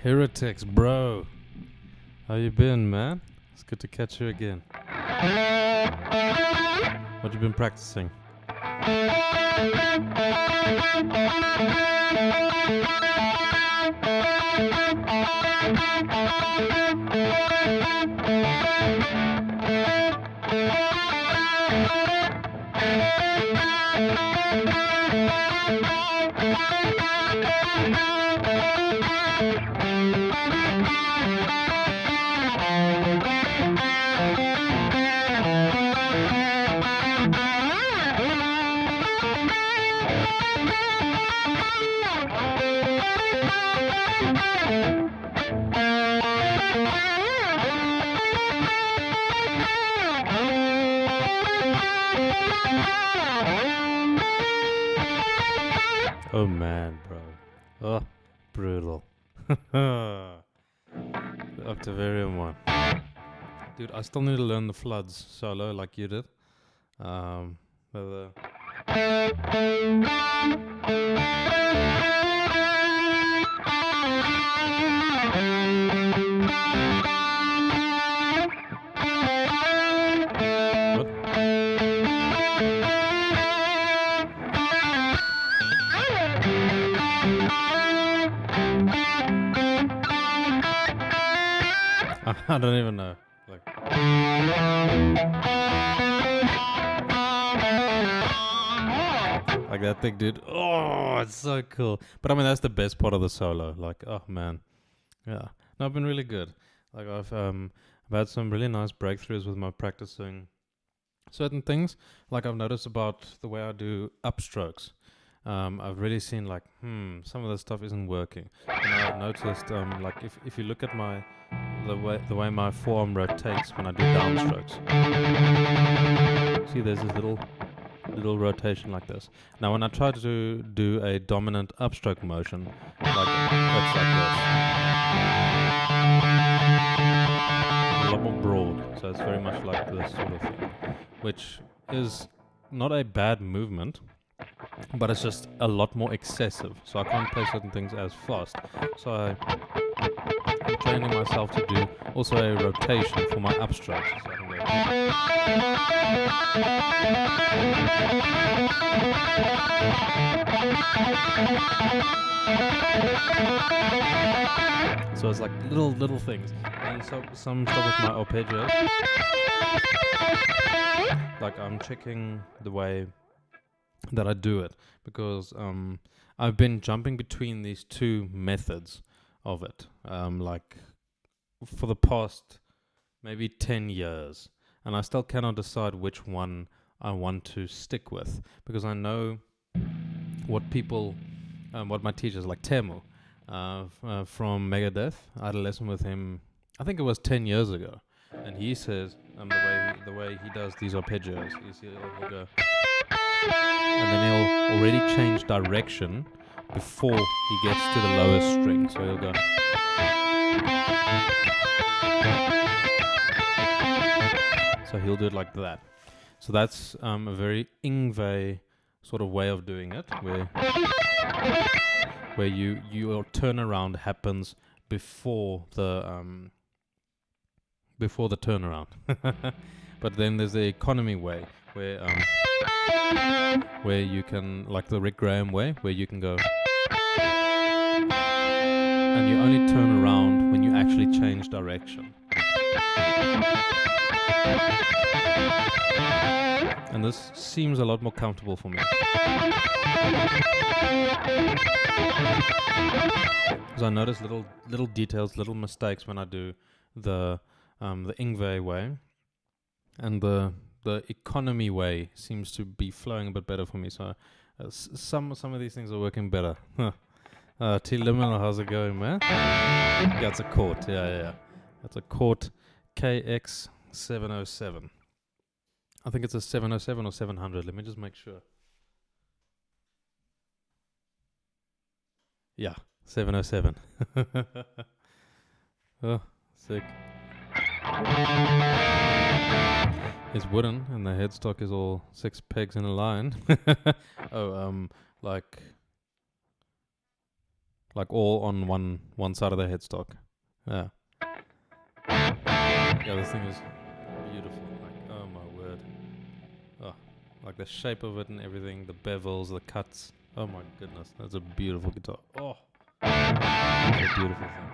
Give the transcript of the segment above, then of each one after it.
Heretics, bro. How you been, man? It's good to catch you again. What you been practicing? Oh man, bro. Oh, brutal. The Octavarium one. Dude, I still need to learn the floods solo like you did. I don't even know. Like that thing, dude. Oh, it's so cool. But I mean, that's the best part of the solo. Like, oh man, yeah. No, I've been really good. Like I've had some really nice breakthroughs with my practicing certain things. Like I've noticed about the way I do upstrokes. I've really seen like, some of the stuff isn't working. And I've noticed, like if you look at the way my forearm rotates when I do downstrokes. See, there's this little rotation like this. Now, when I try to do a dominant upstroke motion, like it's like this, a lot more broad. So it's very much like this sort of thing, which is not a bad movement. But it's just a lot more excessive, so I can't play certain things as fast. So I'm training myself to do also a rotation for my upstrokes. So I can go. So it's like little things, and so some stuff with my arpeggios. Like I'm checking the way that I do it, because I've been jumping between these two methods of it, like for the past maybe 10 years, and I still cannot decide which one I want to stick with, because I know what people, what my teachers like Temu from Megadeth, I had a lesson with him I think it was 10 years ago, and he says the way he does these arpeggios is he'll go, and then he'll already change direction before he gets to the lowest string. So he'll go, so he'll do it like that. So that's a very Yngwie sort of way of doing it, where your turnaround happens before the turnaround. But then there's the economy way, where you can, like the Rick Graham way, where you can go and you only turn around when you actually change direction. And this seems a lot more comfortable for me, because I notice little details, little mistakes when I do the Yngwie way, and the economy way seems to be flowing a bit better for me. So some of these things are working better. T. Limmel, how's it going, man? Yeah, it's a Cort. Yeah. It's a Cort KX707. I think it's a 707 or 700. Let me just make sure. Yeah, 707. Oh, sick. It's wooden, and the headstock is all 6 pegs in a line. Like all on one side of the headstock. Yeah. Yeah, this thing is beautiful. Like, oh my word. Oh, like the shape of it and everything, the bevels, the cuts. Oh my goodness, that's a beautiful guitar. Oh, that's a beautiful thing.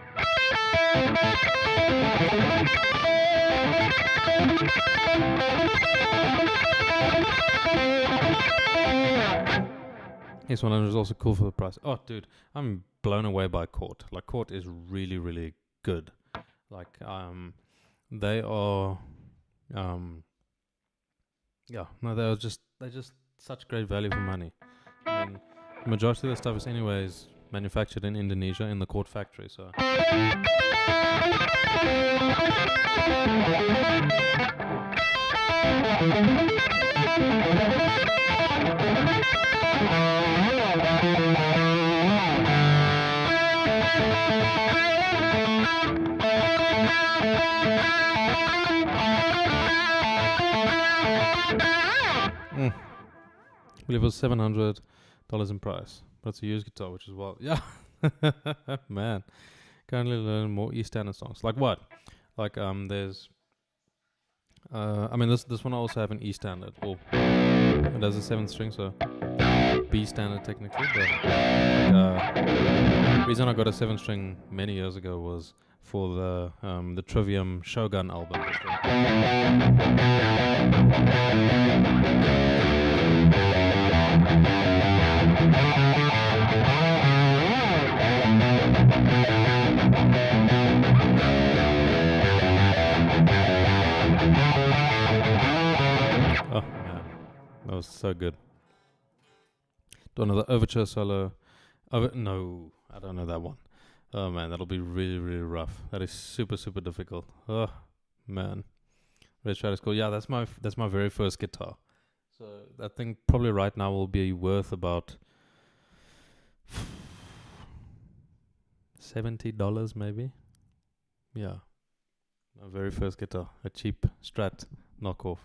This one is also cool for the price. Oh, dude, I'm blown away by Cort. Like, Cort is really, really good. Like, they are, they're just such great value for money. I mean, the majority of the stuff is anyways manufactured in Indonesia in the Cort factory, so. I believe it was $700 in price, but it's a used guitar, which is wild. Yeah, man. Currently learn more E standard songs. Like what? Like there's. I mean, this one I also have an E standard. Well, it has a 7th string, so B standard technically. But the reason I got a 7th string many years ago was for the Trivium Shogun album. Oh man, that was so good. Do another overture solo. No, I don't know that one. Oh man, that'll be really, really rough. That is super, super difficult. Oh man, Red Strat is cool. Yeah, that's my very first guitar. So that thing probably right now will be worth about $70 maybe. Yeah, my very first guitar, a cheap Strat knockoff.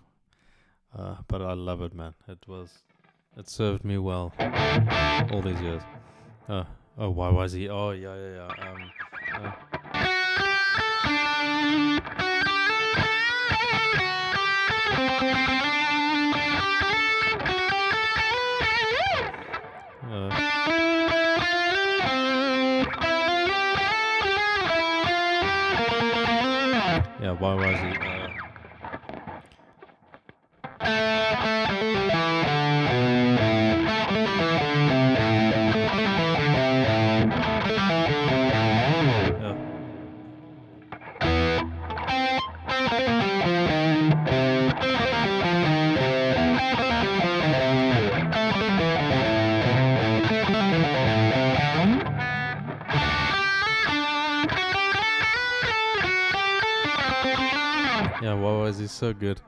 But I love it, man. It served me well all these years. YYZ. Oh, yeah. Yeah, YYZ. Yeah, wow, is he so good.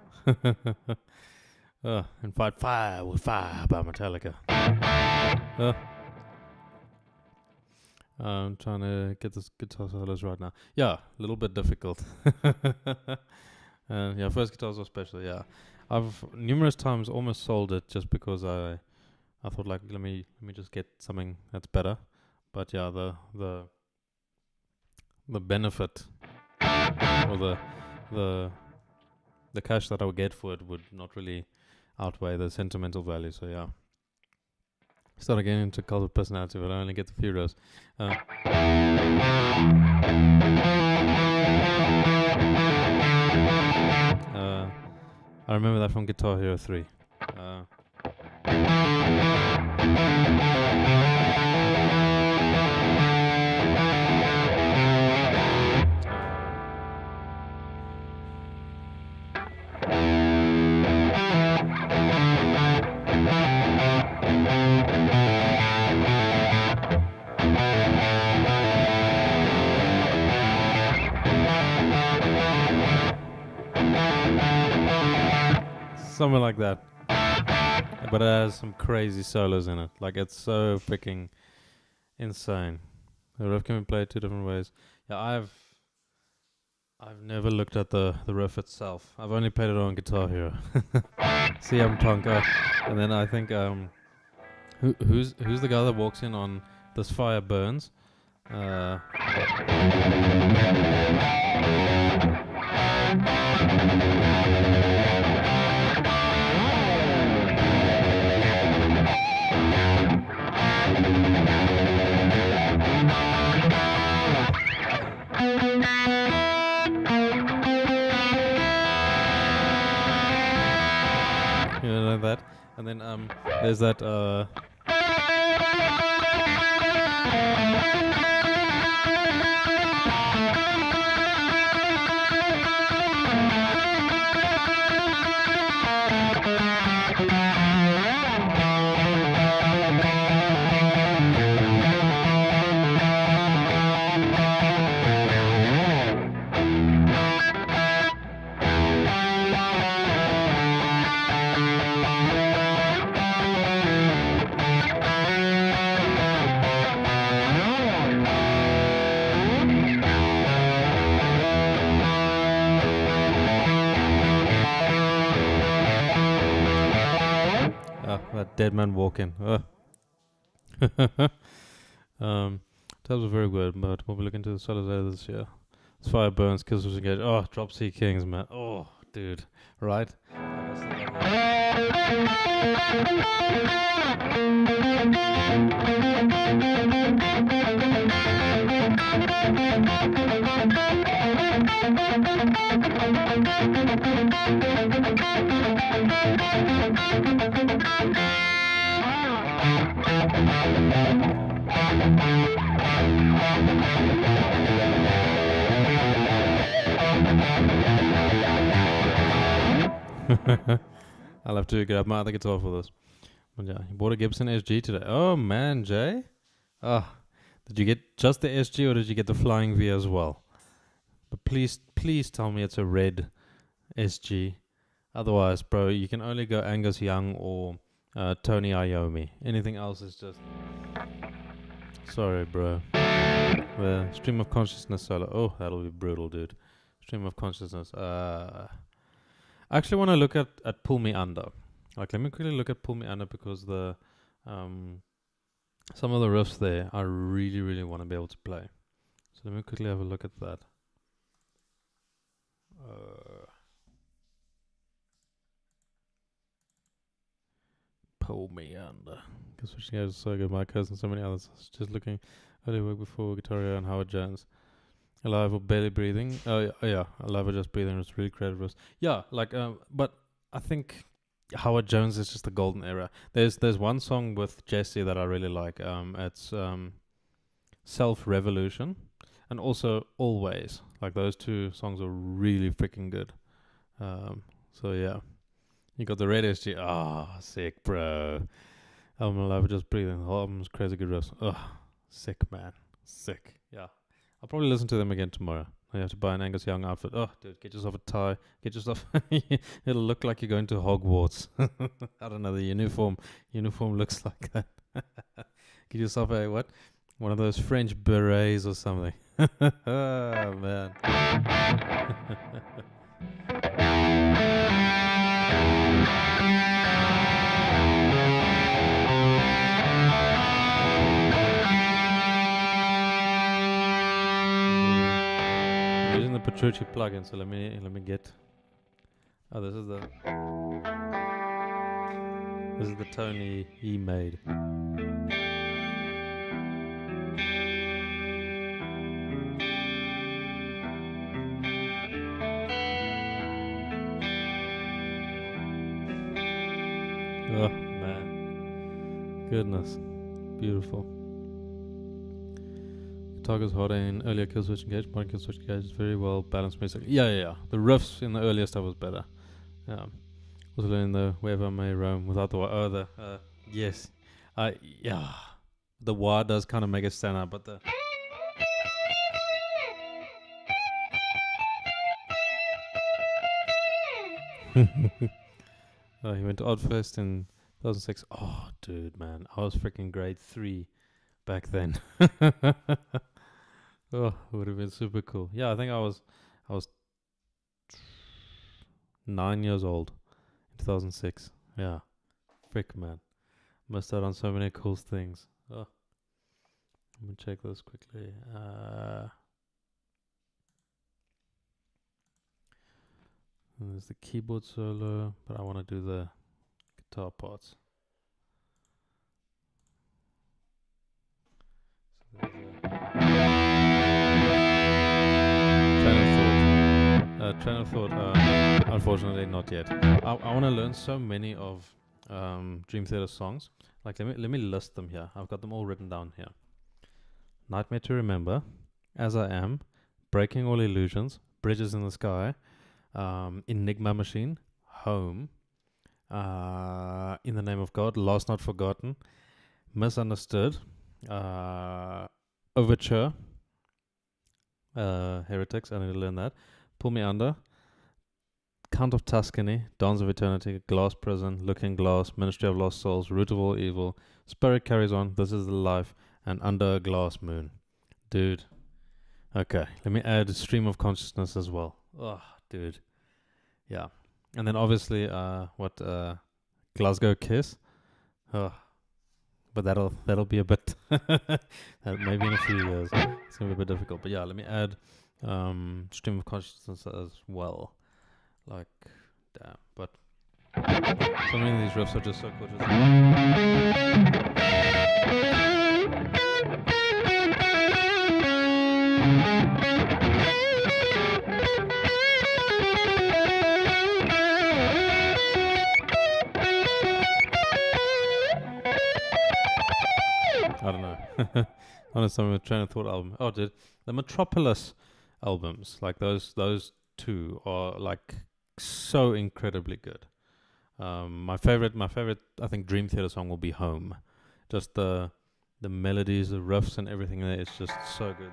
And Fight Fire with Fire by Metallica. I'm trying to get this guitar solos right now. Yeah, a little bit difficult. Yeah, first guitars are special. Yeah, I've numerous times almost sold it just because I thought like let me just get something that's better. But yeah, the benefit or the cash that I would get for it would not really outweigh the sentimental value. So yeah, started getting into cult of personality, but I only get the few rows. I remember that from Guitar Hero 3. Something like that. But it has some crazy solos in it. Like, it's so freaking insane. The riff can be played two different ways. Yeah, I've never looked at the riff itself. I've only played it on Guitar Hero. CM Punk. And then I think who's the guy that walks in on This Fire Burns? Like that, and then there's that that dead man walking. Tabs are very good, but we'll be looking to the solos later this year. This Fire Burns, Kills Was Engaged. Oh, Drop C Kings, man. Oh, dude. Right? I'll have to grab my other guitar for this. But yeah, you bought a Gibson SG today. Oh man, Jay. Did you get just the SG or did you get the Flying V as well? But please tell me it's a red SG. Otherwise, bro, you can only go Angus Young or Tony Iommi. Anything else is just... Sorry, bro. The Stream of Consciousness solo. Oh, that'll be brutal, dude. Stream of Consciousness. I actually want to look at Pull Me Under. Like, let me quickly look at Pull Me Under because the some of the riffs there I really want to be able to play. So let me quickly have a look at that. Pull Me Under. Because switching out is so good. My cousin and so many others. Just looking early work before Guitar Hero and Howard Jones. Alive or Barely Breathing. Oh yeah. Alive or Just Breathing. It's really creative riffs. Yeah, like but I think Howard Jones is just the golden era. There's one song with Jesse that I really like. It's Self Revolution and also Always. Like those two songs are really freaking good. So yeah. You got the Red SG. Sick, bro. Album Alive or Just Breathing. The album's crazy good riffs. Sick, man. Sick. Yeah. I'll probably listen to them again tomorrow. You have to buy an Angus Young outfit. Oh, dude, get yourself a tie. Get yourself. It'll look like you're going to Hogwarts. I don't know. The uniform looks like that. Get yourself a what? One of those French berets or something. Oh man. Using the Petrucci plugin, so let me get. Oh, this is the tone he made. Oh man, goodness, beautiful. Guitar goes harder in earlier kill switch engage, modern kill switch engage, very well balanced music. Yeah. The riffs in the earlier stuff was better. Was learning the wherever I may roam without the wah. Yes, yeah. The wah does kind of make it stand out, but the he went to Oddfest in 2006. Oh, dude, man, I was freaking grade 3 back then. Oh, it would have been super cool. Yeah, I think I was 9 years old in 2006. Yeah, frick, man, missed out on so many cool things. Oh, let me check this quickly. There's the keyboard solo, but I want to do the guitar parts. So train of thought, unfortunately not yet. I want to learn so many of Dream Theater songs. Like let me list them here. I've got them all written down here. Nightmare to Remember, As I Am, Breaking All Illusions, Bridges in the Sky, Enigma Machine, Home, In the Name of God, Lost Not Forgotten, Misunderstood, Overture, Heretics, I need to learn that, Pull Me Under, Count of Tuscany, Dance of Eternity, Glass Prison, Looking Glass, Ministry of Lost Souls, Root of All Evil, Spirit Carries On, This Is the Life, and Under a Glass Moon. Dude. Okay, let me add Stream of Consciousness as well. Oh, dude. Yeah. And then obviously, Glasgow Kiss. Oh, but that'll be a bit, maybe in a few years. It's going to be a bit difficult. But yeah, let me add Stream of Consciousness as well. Like, damn. But so many of these riffs are just so cool. I don't know. On some Train of Thought album. Oh, dude, the Metropolis albums, like those two are like so incredibly good. My favorite, I think Dream Theater song will be Home. Just the melodies, the riffs, and everything there. It's just so good.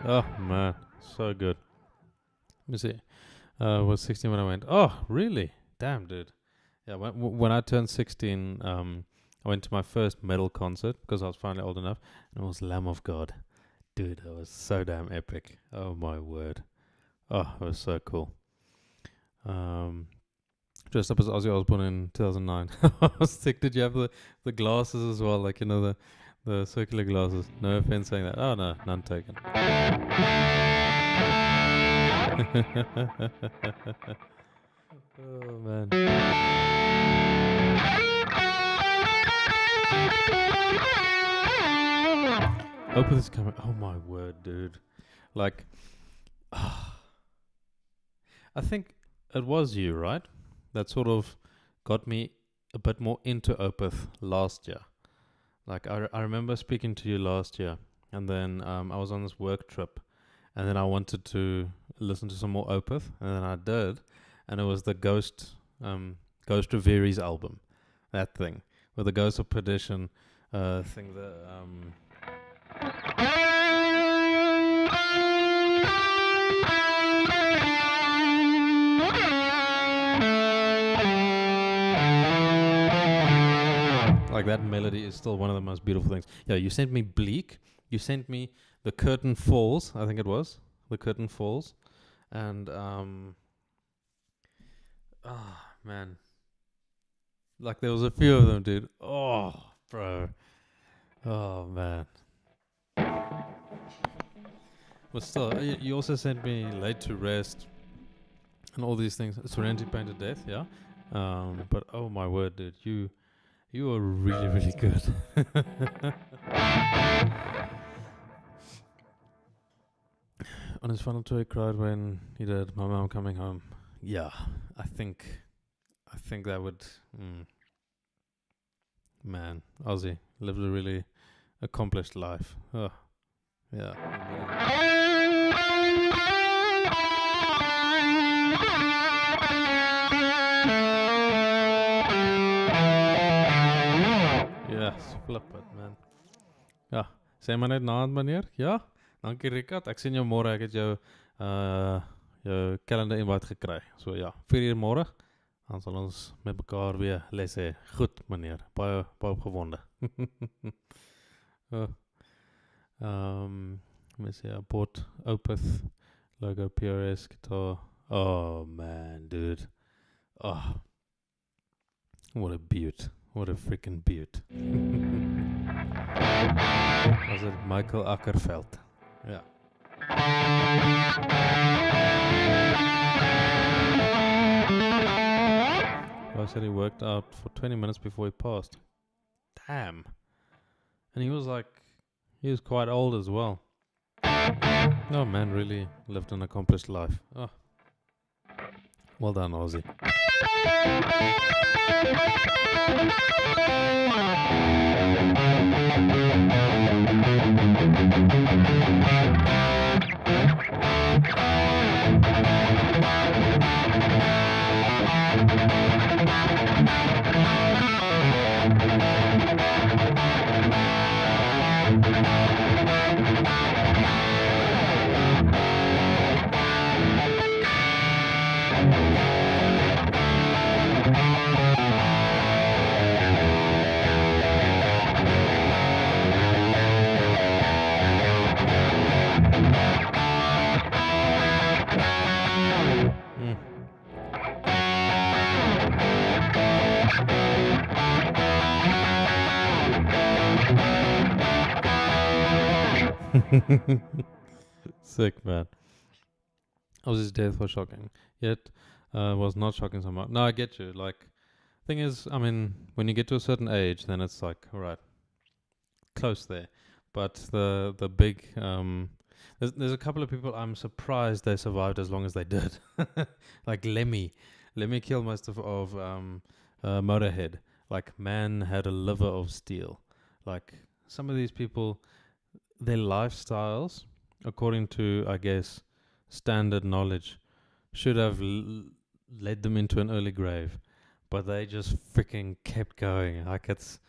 Oh man, so good. Let me see. I was 16 when I went. Oh, really? Damn, dude. Yeah, when I turned 16, I went to my first metal concert because I was finally old enough, and it was Lamb of God. Dude, it was so damn epic. Oh my word. Oh, it was so cool. Dressed up as Ozzy Osbourne in 2009. I was sick. Did you have the glasses as well? Like, you know, the circular glasses. No offense saying that. Oh no, none taken. Oh man. Open this camera. Oh my word, dude. Like, I think it was you, right? That sort of got me a bit more into Opeth last year. Like I remember speaking to you last year, and then I was on this work trip, and then I wanted to listen to some more Opeth, and then I did, and it was the Ghost Reveries album, that thing with the Ghost of Perdition thing that like that melody is still one of the most beautiful things. Yeah, you sent me Bleak. You sent me The Curtain Falls. I think it was The Curtain Falls, and man, like there was a few of them, dude. Oh, bro. Oh man. But still, you also sent me Laid to Rest and all these things. Serenity Painted Death, yeah. But oh my word, dude, you are really, really good. On his final tour, he cried when he did My Mom Coming Home. Yeah, I think that would. Man, Ozzy lived a really accomplished life. Oh, yeah. Yes, flip it, man. Ja, sê maar net naand, meneer. Ja, dankie Ricard. Ek sien jou môre. Ek het jou calendar invite gekry. So ja, 4:00 môre. Dan sal ons met mekaar weer les hê. Goed, meneer. Baie opgewonde. Let me see. I bought Opeth logo PRS guitar. Oh man, dude. Oh, what a beaut. What a freaking beaut. Was it Michael Ackerveld? Yeah. I said he worked out for 20 minutes before he passed. Damn. And he was quite old as well. No, man, really lived an accomplished life. Oh. Well done, Ozzy. Sick, man. Ozzy's death was shocking, yet was not shocking so much. No, I get you. Like, thing is, I mean, when you get to a certain age, then it's like, all right, close there. But the big there's a couple of people I'm surprised they survived as long as they did. Like Lemmy Kilmister of Motorhead. Like, man had a liver of steel. Like, some of these people, their lifestyles, according to, I guess, standard knowledge, should have led them into an early grave, but they just freaking kept going. Like, it's,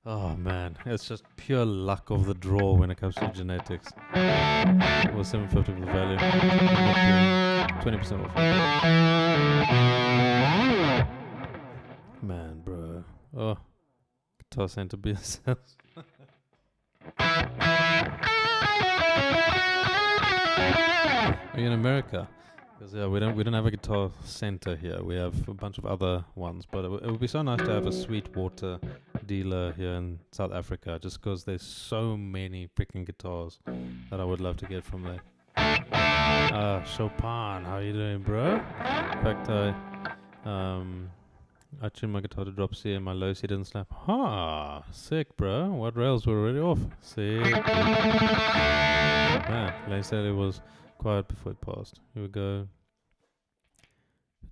oh man, it's just pure luck of the draw when it comes to genetics. It was 750 for the value, 20% off. Man, bro. Oh, Guitar Center business. Are you in America? Because we don't have a Guitar Center here. We have a bunch of other ones, but it would be so nice to have a Sweetwater dealer here in South Africa, just because there's so many freaking guitars that I would love to get from there. Chopin, how you doing, bro? In fact, I tuned my guitar to drop C and my low C didn't snap. Sick, bro. What rails were already off? Sick. Man, Lane Staley was quiet before it passed. Here we go.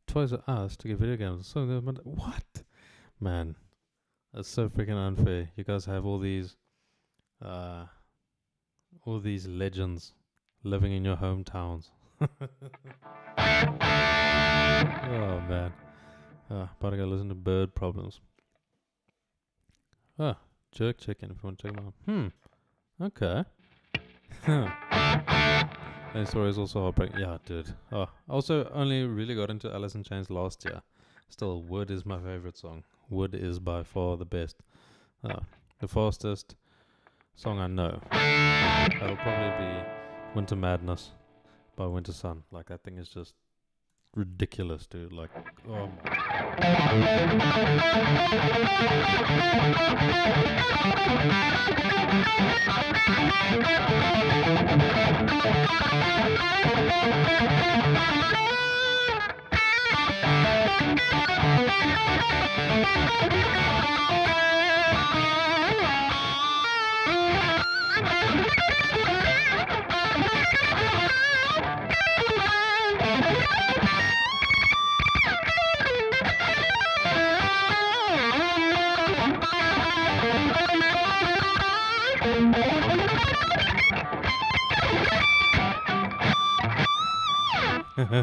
Toys R Us to get video games. So what? Man, It's so freaking unfair. You guys have all these legends living in your hometowns. Oh man. But I gotta listen to Bird Problems. Jerk Chicken if you want to check them out. Okay. And story is also heartbreaking. Yeah, dude. Also only really got into Alice in Chains last year. Still, Wood is my favorite song. Wood is by far the best. The fastest song I know. That'll probably be Winter Madness by Winter Sun. Like, that thing is just ridiculous, dude. Like, oh my.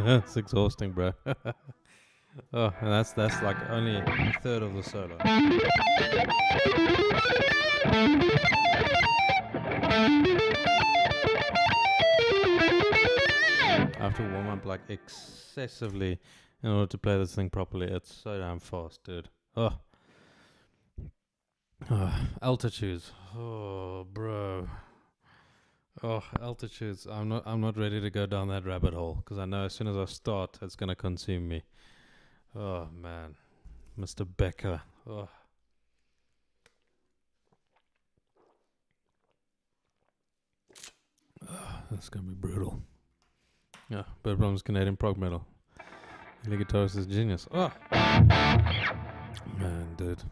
It's exhausting, bro. And that's like only a third of the solo. I have to warm up like excessively in order to play this thing properly. It's so damn fast, dude. Altitudes. Oh, bro. Altitudes. I'm not ready to go down that rabbit hole because I know as soon as I start, it's gonna consume me. Oh man, Mr. Becker. That's gonna be brutal. Yeah, Bird Problems, Canadian prog metal. The guitarist is genius. Man, dude.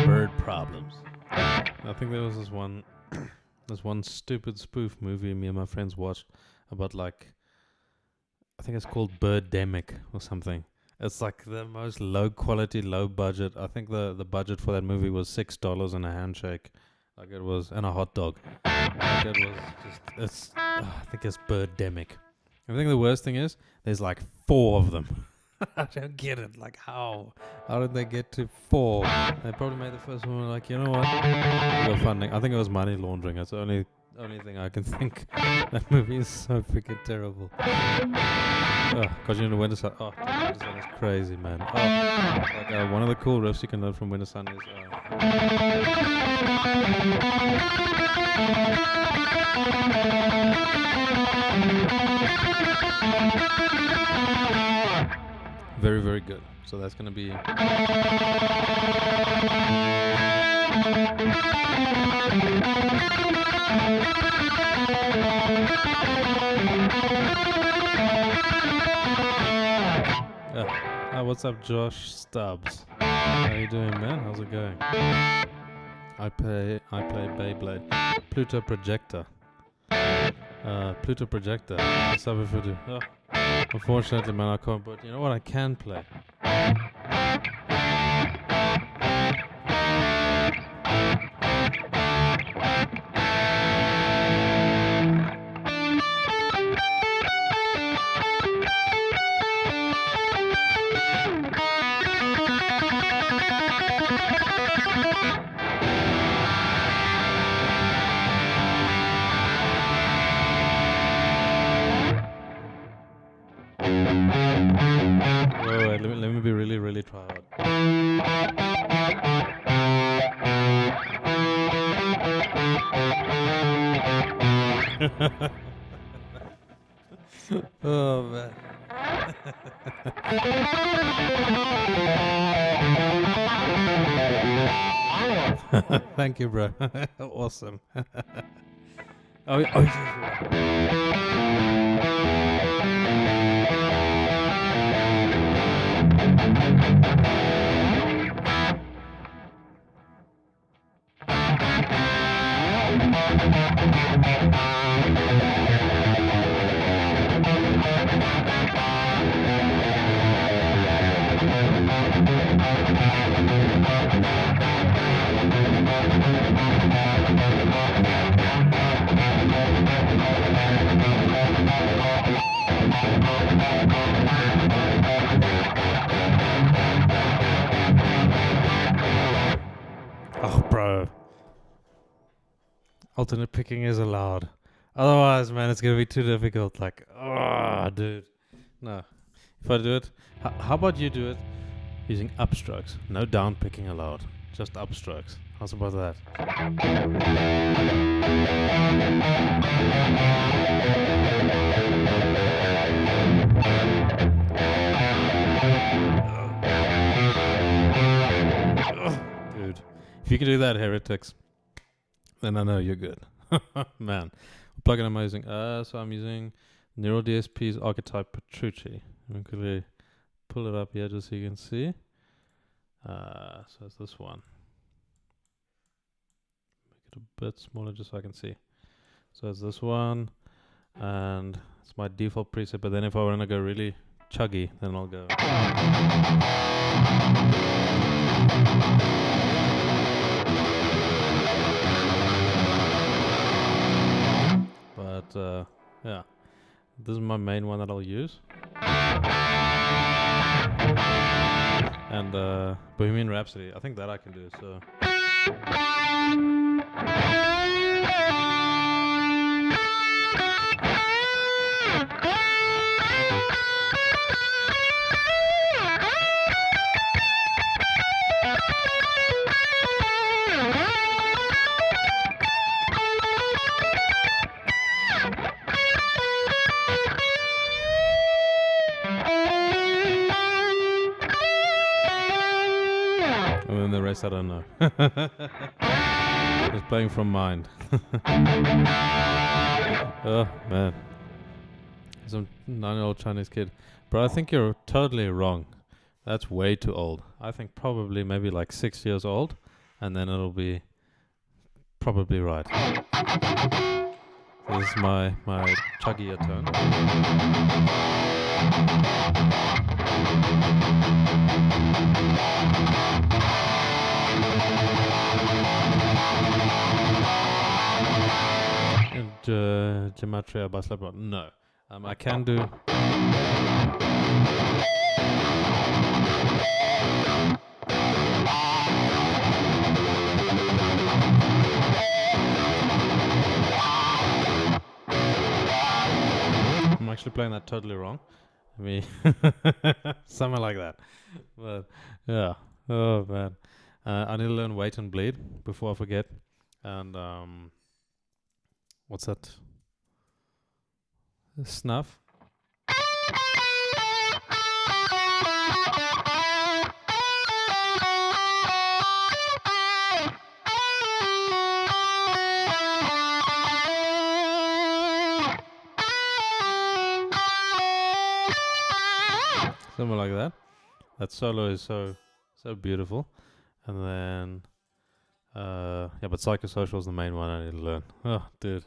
Bird Problems. I think there was this one stupid spoof movie me and my friends watched about, like, I think it's called Birdemic or something. It's like the most low quality, low budget. I think the budget for that movie was $6 and a handshake. Like it was, and a hot dog. Like it was just, I think it's Birdemic. I think the worst thing is, there's like 4 of them. I don't get it. Like, how did they get to 4? They probably made the first one like, you know what? We'll go funding. I think it was money laundering. That's the only thing I can think. That movie is so freaking terrible. Gojira and Winter Sun. Winter Sun is crazy, man. Like, one of the cool riffs you can learn from Winter Sun is very, very good. So that's going to be... what's up, Josh Stubbs? How you doing, man? How's it going? I play Beyblade. Pluto Projector. Pluto Projector. What's up if you do? Unfortunately, man, I can't, but you know what I can play? Let me be really, really try hard. Oh man. Thank you, bro. Awesome. Oh, bro. Alternate picking is allowed. Otherwise, man, it's gonna be too difficult. Like, oh, dude. No. If I do it, how about you do it using upstrokes? No down picking allowed. Just upstrokes. How's about that? Dude, if you can do that, heretics, then I know you're good. Man, what plugin am I using? So I'm using Neuraldsp Archetype Petrucci. I'm going to pull it up here just so you can see. So it's this one. Make it a bit smaller just so I can see. So it's this one, and it's my default preset. But then if I want to go really chuggy, then I'll go. But yeah, this is my main one that I'll use. And Bohemian Rhapsody, I think that I can do. So. And then the rest I don't know. Just playing from mind. Oh man, some 9-year-old Chinese kid. Bro, I think you're totally wrong. That's way too old. I think probably maybe like 6 years old, and then it'll be probably right. This is my chuggier tone. Gematria by Slapshot. No. I can do. I'm actually playing that totally wrong. I mean, something like that. But yeah. Oh man. I need to learn Wait and Bleed before I forget. And what's that? Snuff. Something like that. That solo is so beautiful. And then yeah, but Psychosocial is the main one I need to learn. Oh, dude.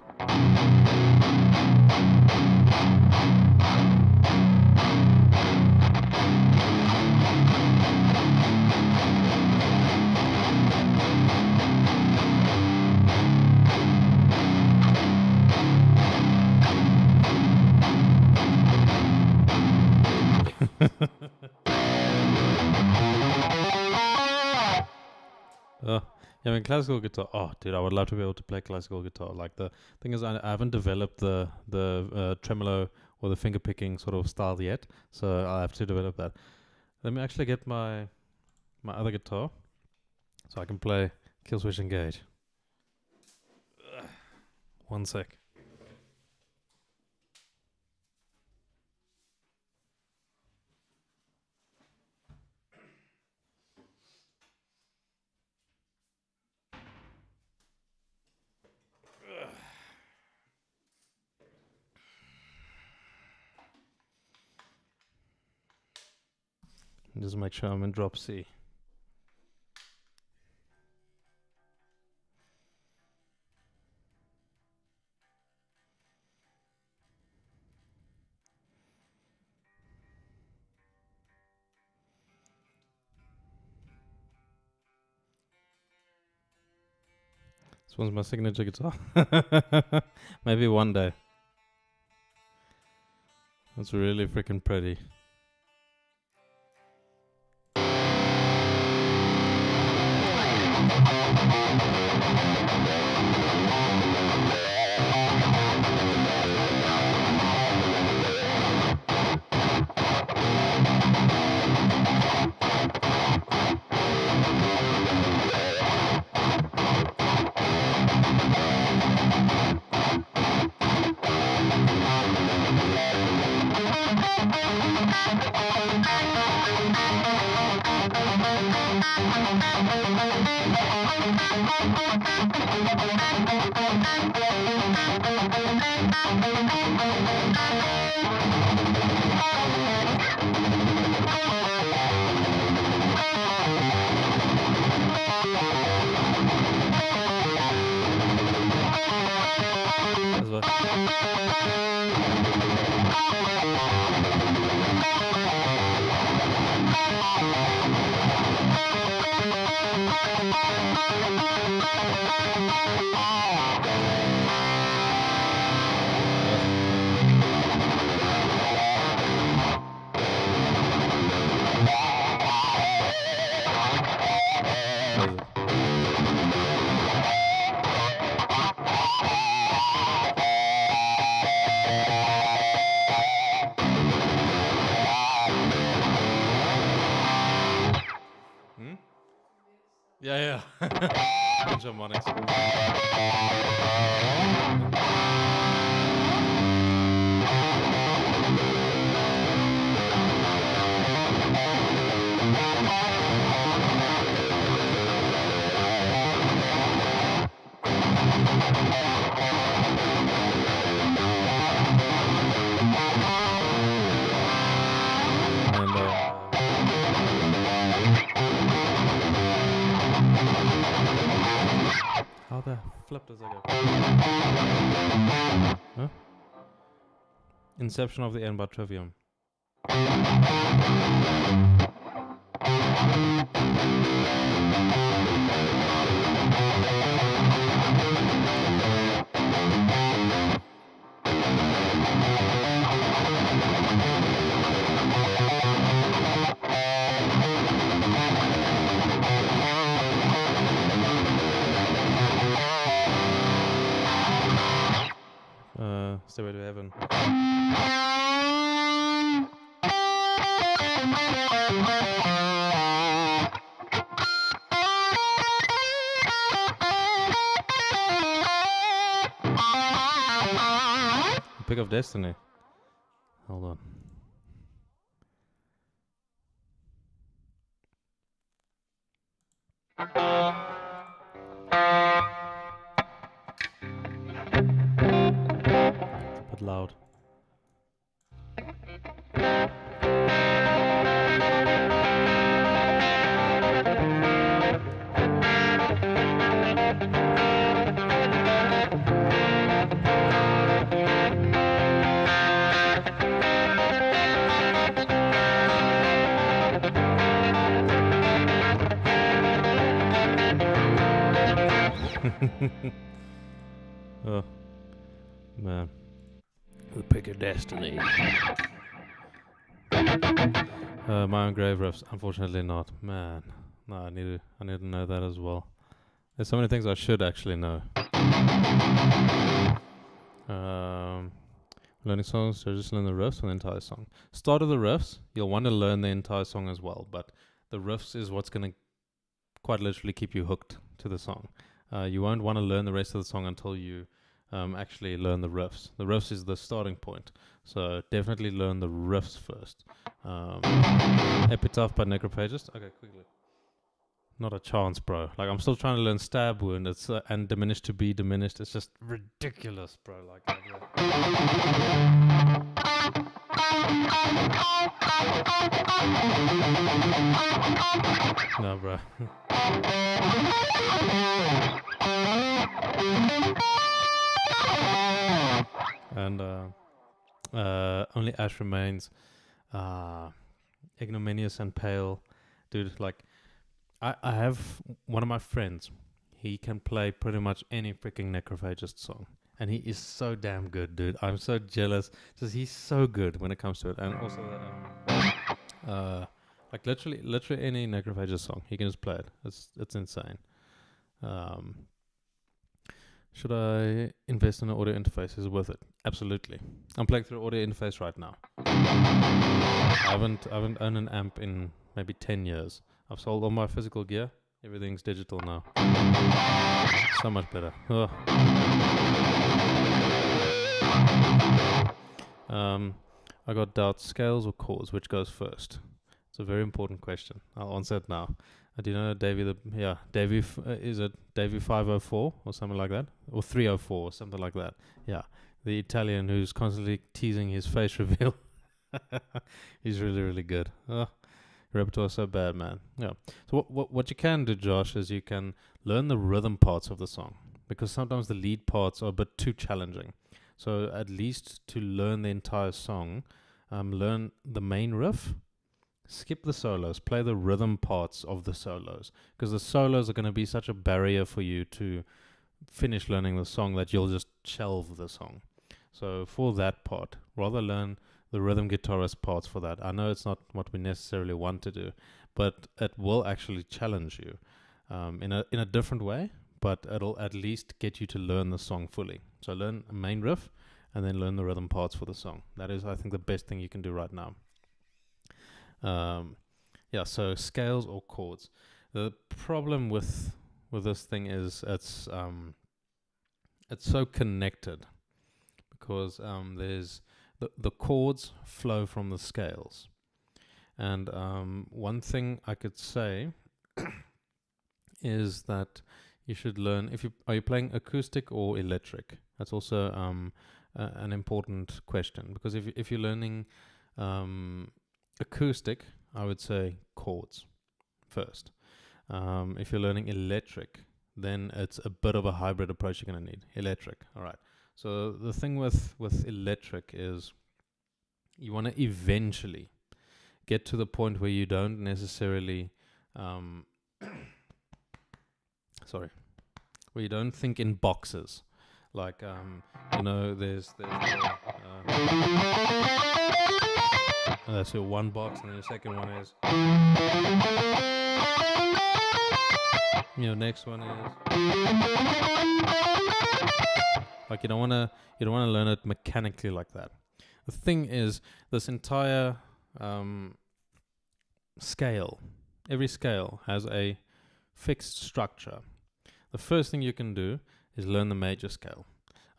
Yeah, I mean classical guitar. Oh, dude, I would love to be able to play classical guitar. Like the thing is, I haven't developed the tremolo or the finger picking sort of style yet, so I have to develop that. Let me actually get my other guitar, so I can play Kill Switch Engage. One sec. Just make sure I'm in drop C. This one's my signature guitar. Maybe one day. It's really freaking pretty. Yeah. Harmonics. How the flip does that go? Huh? Inception of the End by Trivium. Stairway to Heaven. Pick of Destiny. Hold on. But loud. Oh, man. The Pick of Destiny. My own grave riffs, unfortunately not. Man, no, I need to know that as well. There's so many things I should actually know. Learning songs, so just learn the riffs and the entire song. Start of the riffs, you'll want to learn the entire song as well, but the riffs is what's going to quite literally keep you hooked to the song. You won't want to learn the rest of the song until you actually learn the riffs. The riffs is the starting point, so definitely learn the riffs first. Epitaph by Necrophagist. Okay, quickly. Not a chance, bro. Like, I'm still trying to learn Stab Wound. It's and Diminished to be Diminished. It's just ridiculous, bro. Like, no, bro. And Only Ash Remains. Ignominious and Pale. Dude, like, I have one of my friends. he can play pretty much any freaking Necrophagist song. And he is so damn good, dude. I'm so jealous. Just he's so good when it comes to it. And also, like literally any Necrophagist song, he can just play it. It's insane. Should I invest in an audio interface? Is it worth it? Absolutely. I'm playing through audio interface right now. I haven't owned an amp in maybe 10 years. I've sold all my physical gear. Everything's digital now. So much better. Ugh. I got doubts. Scales or chords? Which goes first? It's a very important question. I'll answer it now. Do you know Davey? Is it Davey 504 or something like that, or 304 or something like that? Yeah, the Italian who's constantly teasing his face reveal. He's really, really good. Repertoire so bad, man. Yeah. So what you can do, Josh, is you can learn the rhythm parts of the song, because sometimes the lead parts are a bit too challenging. So at least to learn the entire song, learn the main riff. Skip the solos, play the rhythm parts of the solos, because the solos are going to be such a barrier for you to finish learning the song that you'll just shelve the song. So for that part, rather learn the rhythm guitarist parts for that. I know it's not what we necessarily want to do, but it will actually challenge you in a different way, but it'll at least get you to learn the song fully. So learn a main riff and then learn the rhythm parts for the song. That is, I think, the best thing you can do right now. So scales or chords. The problem with this thing is it's so connected, because there's the chords flow from the scales, and one thing I could say is that you should learn, are you playing acoustic or electric? That's also an important question, because if you're learning acoustic, I would say chords first. If you're learning electric, then it's a bit of a hybrid approach you're going to need. Electric, all right. So the thing with electric is you want to eventually get to the point where you don't necessarily, where you don't think in boxes. Like, there's so one box, and then the second one is, next one is, like, you don't want to learn it mechanically like that. The thing is, this entire scale, every scale has a fixed structure. The first thing you can do is learn the major scale.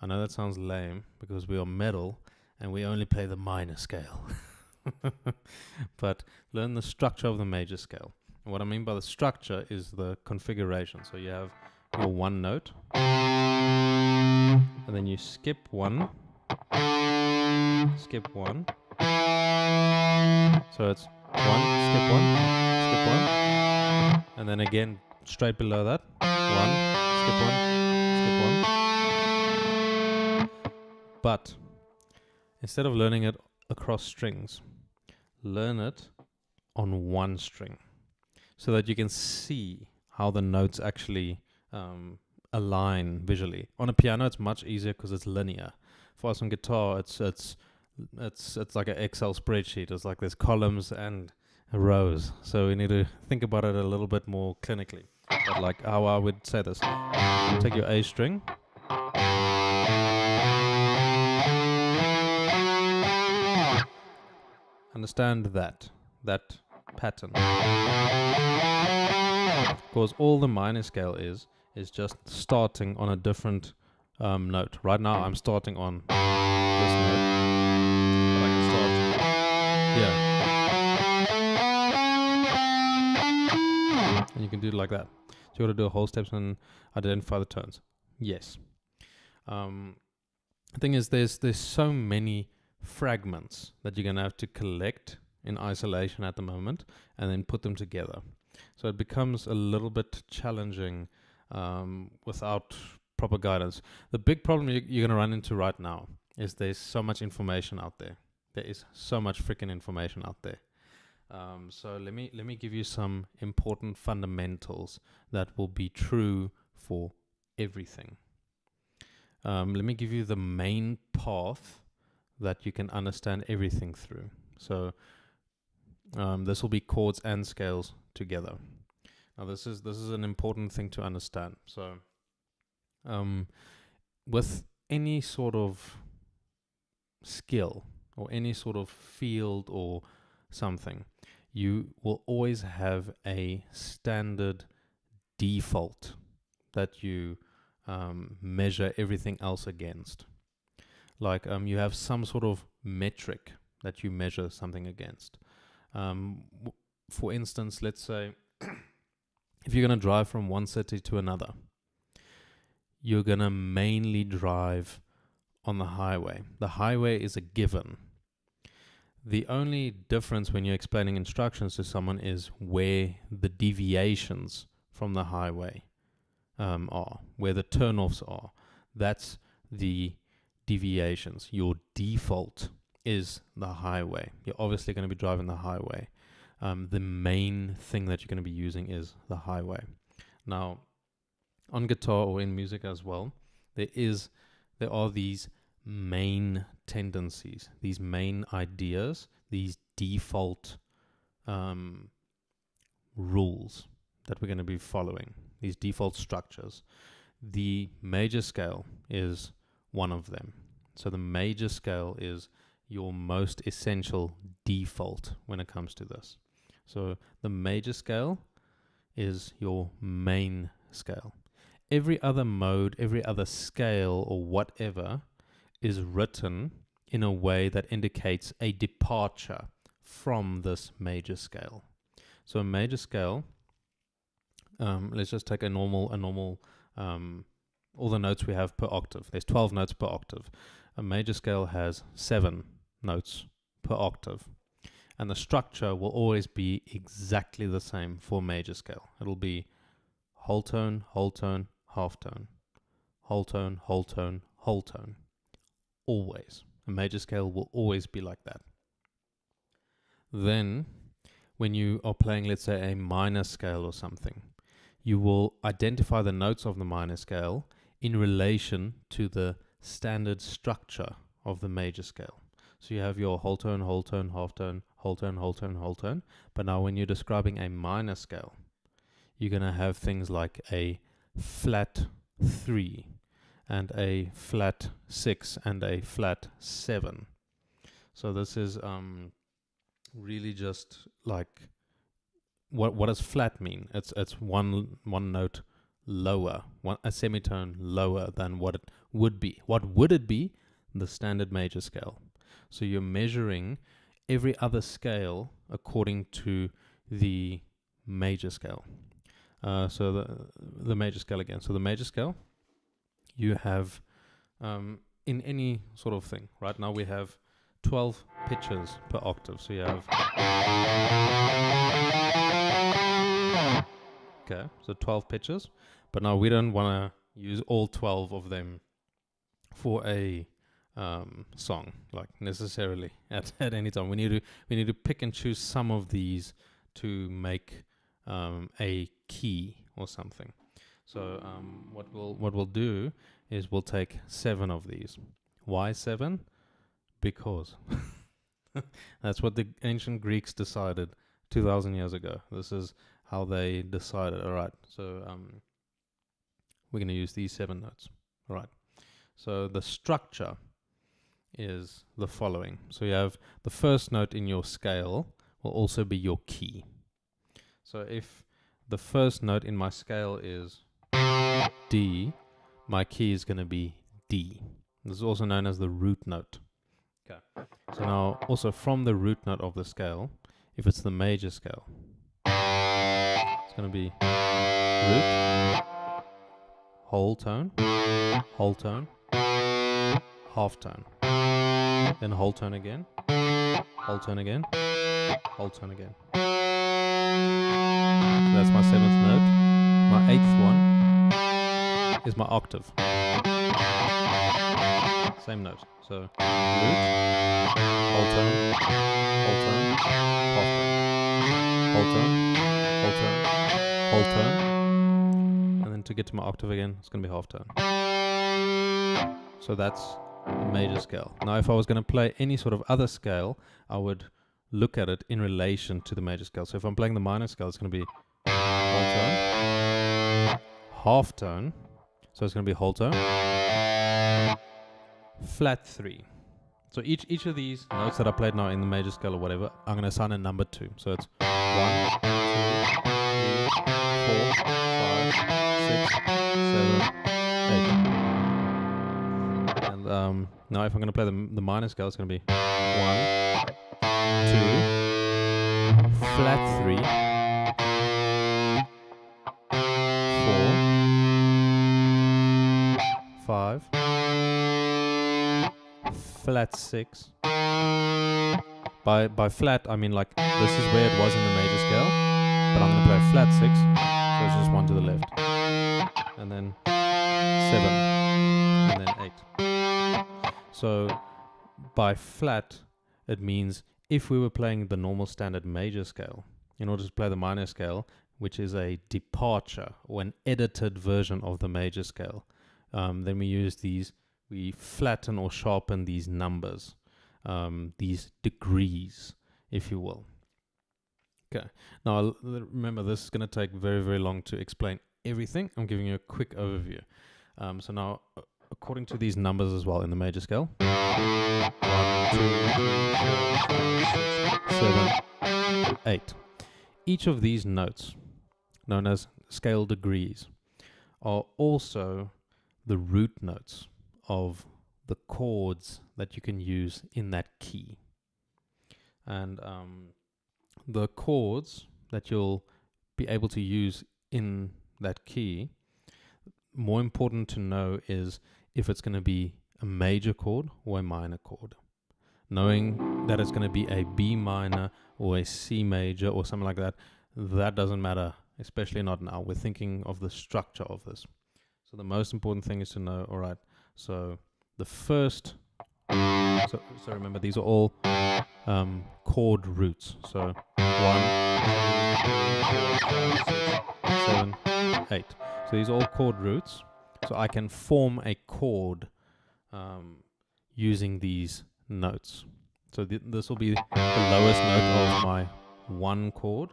I know that sounds lame, because we are metal and we only play the minor scale. But learn the structure of the major scale. And what I mean by the structure is the configuration. So you have your one note, and then you skip one. So it's one, skip one, and then again straight below that, one, skip one. But instead of learning it across strings, learn it on one string, so that you can see how the notes actually align visually. On a piano, it's much easier because it's linear. For us on guitar, it's like an Excel spreadsheet. It's like there's columns and rows. So we need to think about it a little bit more clinically. But like how I would say this: take your A string, understand that pattern. Because all the minor scale is just starting on a different note. Right now I'm starting on this note. But I can start here. And you can do it like that. So you got to do a whole steps and identify the tones. Yes. The thing is, there's so many fragments that you're going to have to collect in isolation at the moment and then put them together. So it becomes a little bit challenging without proper guidance. The big problem you're going to run into right now is there's so much information out there. There is so much freaking information out there. So let me give you some important fundamentals that will be true for everything. Let me give you the main path that you can understand everything through. So this will be chords and scales together. Now this is an important thing to understand. So with any sort of skill or any sort of field or something, you will always have a standard default that you measure everything else against. Like you have some sort of metric that you measure something against. For instance, let's say if you're going to drive from one city to another, you're going to mainly drive on the highway. The highway is a given. The only difference when you're explaining instructions to someone is where the deviations from the highway are, where the turnoffs are. That's the deviations. Your default is the highway. You're obviously going to be driving the highway. The main thing that you're going to be using is the highway. Now, on guitar or in music as well, there are these main tendencies, these main ideas, these default rules that we're going to be following, these default structures. The major scale is one of them. So the major scale is your most essential default when it comes to this. So the major scale is your main scale. Every other mode, every other scale or whatever is written in a way that indicates a departure from this major scale. So a major scale, let's just take a normal all the notes we have per octave. There's 12 notes per octave. A major scale has 7 notes per octave. And the structure will always be exactly the same for major scale. It'll be whole tone, half tone, whole tone, whole tone. Always. A major scale will always be like that. Then, when you are playing, let's say, a minor scale or something, you will identify the notes of the minor scale in relation to the standard structure of the major scale. So you have your whole tone, half tone, whole tone. But now when you're describing a minor scale, you're going to have things like a flat 3 and a flat 6 and a flat 7. So this is really just like, what does flat mean? It's one note lower, a semitone lower than what it would be. What would it be? The standard major scale. So you're measuring every other scale according to the major scale. So the major scale again. So the major scale, you have in any sort of thing. Right now we have 12 pitches per octave. So you have... Okay, so 12 pitches. But now we don't want to use all 12 of them for a song, like necessarily at any time. We need to pick and choose some of these to make a key or something. So what we'll do is we'll take 7 of these. Why 7? Because that's what the ancient Greeks decided 2,000 years ago. This is how they decided. All right, so we're going to use these 7 notes. All right. So the structure is the following. So you have the first note in your scale will also be your key. So if the first note in my scale is D, my key is going to be D. This is also known as the root note. Okay. So now also from the root note of the scale, if it's the major scale, it's going to be root, whole tone, half tone, then whole tone again, whole tone again, whole tone again. So that's my 7th note. My 8th one is my octave. Same note. So root, whole tone, half tone, whole tone, whole tone, and then then to get to my octave again, it's going to be half tone. So that's the major scale. Now if I was going to play any sort of other scale, I would look at it in relation to the major scale. So if I'm playing the minor scale, it's going to be whole tone, half tone, so it's going to be whole tone, flat 3. So each of these notes that I played now in the major scale or whatever, I'm going to assign a number to. So it's 1, 2, 3, 4, 5, 6, 7, 8. And now if I'm going to play the minor scale, it's going to be 1, 2, flat 3, 4, 5, flat 6. By flat, I mean like this is where it was in the major scale, but I'm going to play flat 6, so it's just 1 to the left, and then 7, and then 8. So by flat, it means if we were playing the normal standard major scale, in order to play the minor scale, which is a departure or an edited version of the major scale, then we use these, we flatten or sharpen these numbers, these degrees, if you will. Okay, now remember, this is going to take very, very long to explain everything. I'm giving you a quick overview. So now, according to these numbers as well in the major scale, 1, 2, 3, 4, 5, 6, 7, 8. Each of these notes, known as scale degrees, are also the root notes of the chords that you can use in that key. And the chords that you'll be able to use in that key, more important to know is if it's going to be a major chord or a minor chord. Knowing that it's going to be a B minor or a C major or something like that, that doesn't matter, especially not now. We're thinking of the structure of this. So the most important thing is to know, all right, so the first, so remember, these are all chord roots. So 1, 2, 3, 4, 5, 6, 7, 8. So these are all chord roots. So I can form a chord using these notes. So this will be the lowest note of my 1 chord.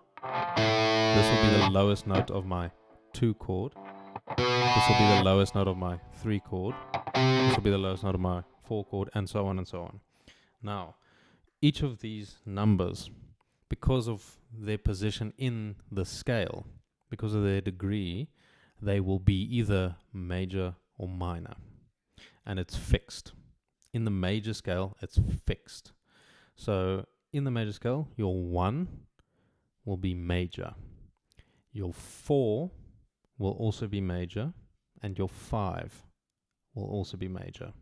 This will be the lowest note of my 2 chord. This will be the lowest note of my 3 chord. This will be the lowest note of my 4 chord, and so on and so on. Now, each of these numbers, because of their position in the scale, because of their degree, they will be either major or minor. And it's fixed. In the major scale, it's fixed. So in the major scale, your 1 will be major. Your 4 will also be major, and your 5 will also be major.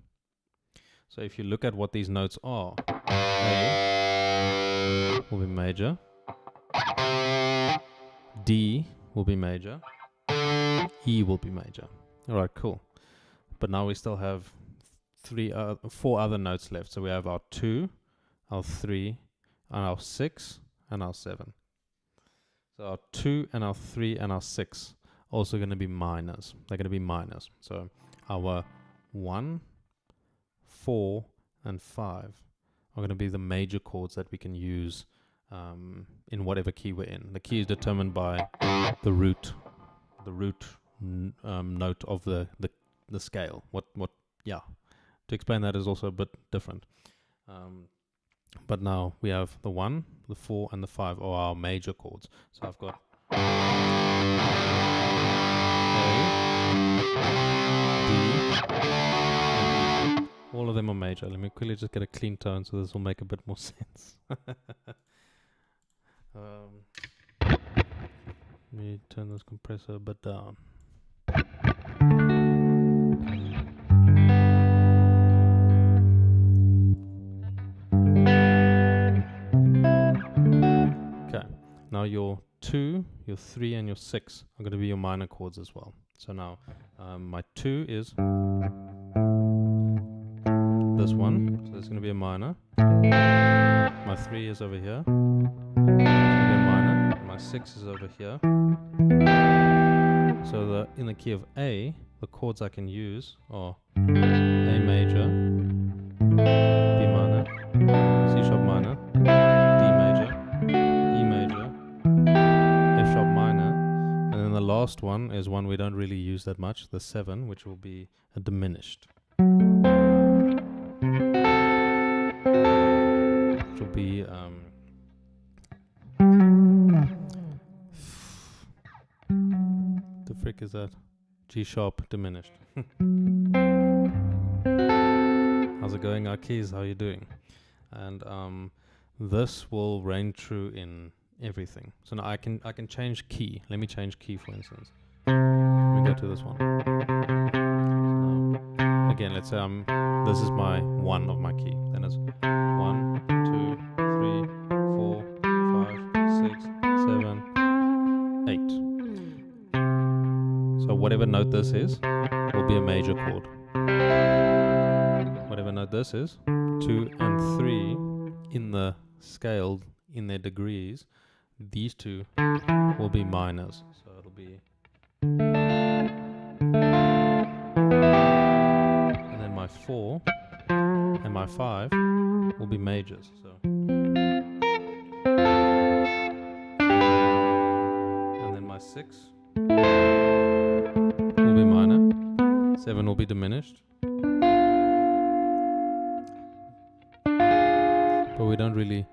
So if you look at what these notes are, A will be major, D will be major, E will be major. Alright, cool. But now we still have 4 other notes left. So we have our 2, our 3, and our 6, and our 7. So our 2 and our 3 and our 6 also going to be minors. They're going to be minors. So our 1, 4, and 5 are going to be the major chords that we can use in whatever key we're in. The key is determined by the root note of the scale. Yeah. To explain that is also a bit different. But now we have the 1, the 4, and the 5 are our major chords. So I've got A, D, and E. All of them are major. Let me quickly just get a clean tone so this will make a bit more sense. Let me turn this compressor a bit down. Okay, now your 2, your 3, and your 6 are going to be your minor chords as well. So now my 2 is this one, so it's going to be a minor. My 3 is over here, it's going to be a minor. My 6 is over here, So in the key of A, the chords I can use are A major, B minor, C sharp minor, D major, E major, F sharp minor, and then the last one is one we don't really use that much, the 7, which will be a diminished. Which will be the frick is that? G sharp diminished. How's it going, our keys? How are you doing? And this will reign true in everything. So now I can change key. Let me change key, for instance. Let me go to this one. So now, again, let's say this is my 1 of my key. Then it's 1, 2, 3, 4, 5, 6, 7, 8. So whatever note this is will be a major chord. Whatever note this is, 2 and 3 in the scale, in their degrees, these two will be minors. So it'll be, and then my 4 and my 5 will be majors. So, and then my 6 will be minor, 7 will be diminished. But we don't really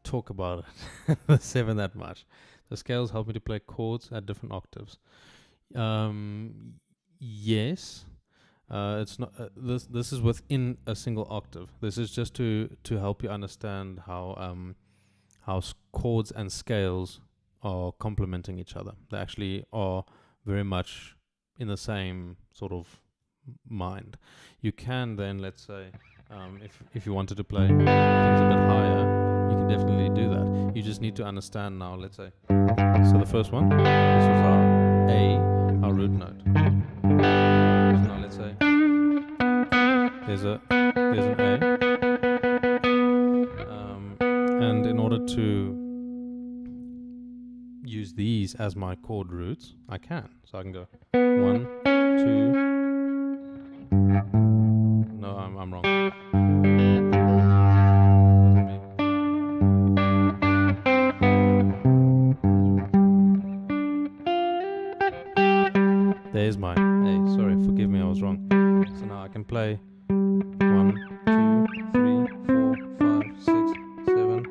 talk about it, the 7 that much. The scales help me to play chords at different octaves. Yes, it's not. This is within a single octave. This is just to help you understand how chords and scales are complementing each other. They actually are very much in the same sort of mind. You can then, let's say, if you wanted to play things a bit higher, you can definitely do that. You just need to understand now, let's say. So the first one, this was our A, our root note. So now let's say there's an A. And in order to use these as my chord roots, I can. So I can go 1, 2. No, I'm wrong. There's my A. Sorry, forgive me, I was wrong. So now I can play 1, 2, 3, 4, 5, 6, 7,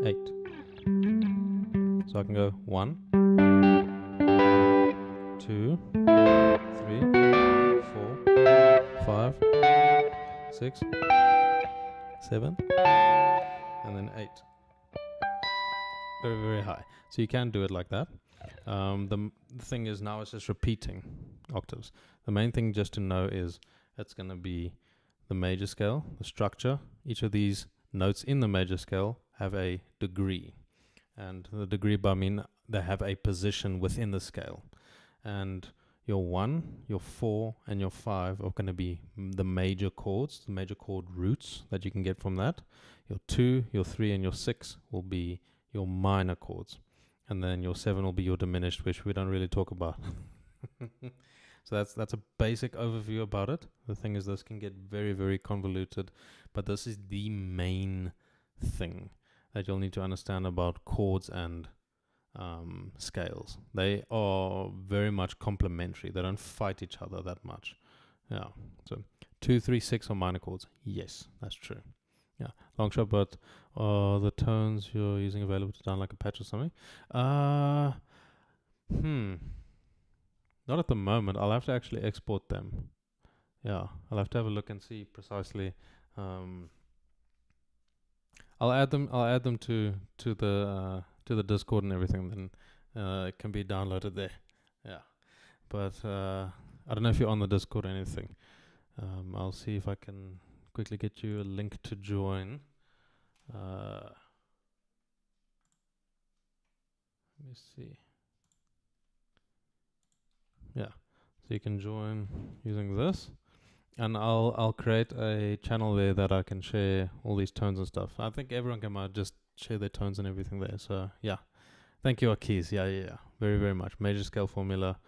8. So I can go 1, 2, 3, 4, 5, 6, 7, and then 8. Very, very high. So you can do it like that. The thing is now it's just repeating octaves. The main thing just to know is it's going to be the major scale, the structure. Each of these notes in the major scale have a degree. And the degree, I mean, they have a position within the scale. And your 1, your 4, and your 5 are going to be the major chords, the major chord roots that you can get from that. Your 2, your 3, and your 6 will be your minor chords. And then your 7 will be your diminished, which we don't really talk about. So that's a basic overview about it. The thing is, this can get very, very convoluted, but this is the main thing that you'll need to understand about chords and scales. They are very much complementary. They don't fight each other that much. Yeah. So 2, 3, 6 are minor chords. Yes, that's true. Yeah. Long shot, but the tones you're using available to download like a patch or something? Not at the moment. I'll have to actually export them. Yeah, I'll have to have a look and see precisely. I'll add them to the Discord and everything. Then it can be downloaded there. Yeah, but I don't know if you're on the Discord or anything. I'll see if I can quickly get you a link to join. Let me see. Yeah, so you can join using this, and I'll create a channel there that I can share all these tones and stuff. I think everyone can just share their tones and everything there. So yeah, Thank you, Akis. Yeah. Very, very much. Major scale formula,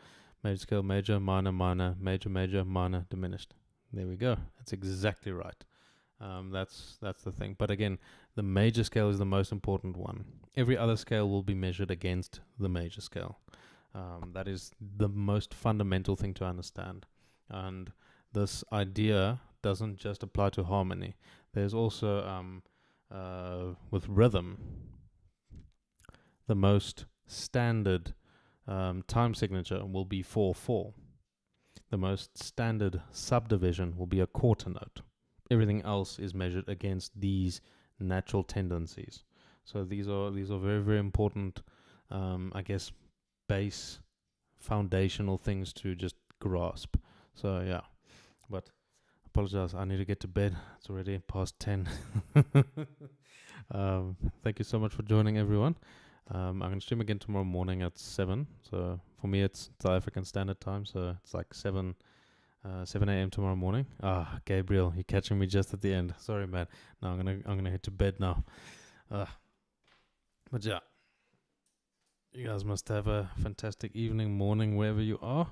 major scale, major, minor, minor, major, major, minor, diminished. There we go. That's exactly right. That's the thing. But again, the major scale is the most important one. Every other scale will be measured against the major scale. That is the most fundamental thing to understand. And this idea doesn't just apply to harmony. There's also with rhythm, the most standard time signature will be 4/4. The most standard subdivision will be a quarter note. Everything else is measured against these natural tendencies. So these are very, very important, I guess, base foundational things to just grasp. So yeah, but apologize, I need to get to bed. It's already past 10. Thank you so much for joining, everyone. I'm going to stream again tomorrow morning at 7. So for me, it's South African Standard Time. So it's like 7 a.m. tomorrow morning. Gabriel, you're catching me just at the end. Sorry, man. No, I'm gonna head to bed now. But yeah, you guys must have a fantastic evening, morning, wherever you are.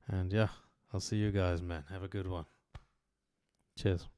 And yeah, I'll see you guys, man. Have a good one. Cheers.